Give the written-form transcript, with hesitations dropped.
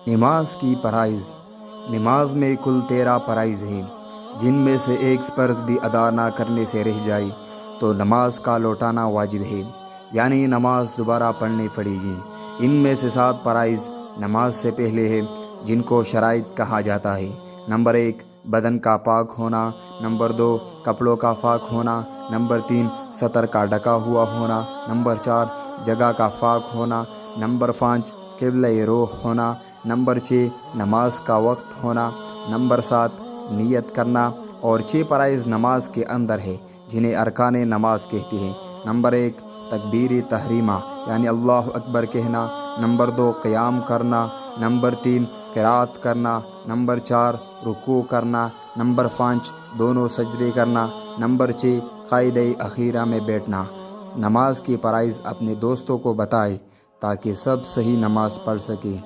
نماز کی فرائض۔ نماز میں کل 13 فرائض ہیں، جن میں سے ایک فرض بھی ادا نہ کرنے سے رہ جائے تو نماز کا لوٹانا واجب ہے، یعنی نماز دوبارہ پڑھنی پڑے گی۔ ان میں سے 7 فرائض نماز سے پہلے ہیں، جن کو شرائط کہا جاتا ہے۔ نمبر 1 بدن کا پاک ہونا، نمبر 2 کپڑوں کا پاک ہونا، نمبر 3 سطر کا ڈھکا ہوا ہونا، نمبر 4 جگہ کا پاک ہونا، نمبر 5 قبلہ رخ ہونا، نمبر 6 نماز کا وقت ہونا، نمبر 7 نیت کرنا، اور 6 فرائض نماز کے اندر ہے جنہیں ارکان نماز کہتے ہیں۔ نمبر 1 تکبیر تحریمہ یعنی اللہ اکبر کہنا، نمبر 2 قیام کرنا، نمبر 3 قرات کرنا، نمبر 4 رکوع کرنا، نمبر 5 دونوں سجدے کرنا، نمبر 6 قاعدہ اخیرہ میں بیٹھنا۔ نماز کی فرائض اپنے دوستوں کو بتائیں تاکہ سب صحیح نماز پڑھ سکیں۔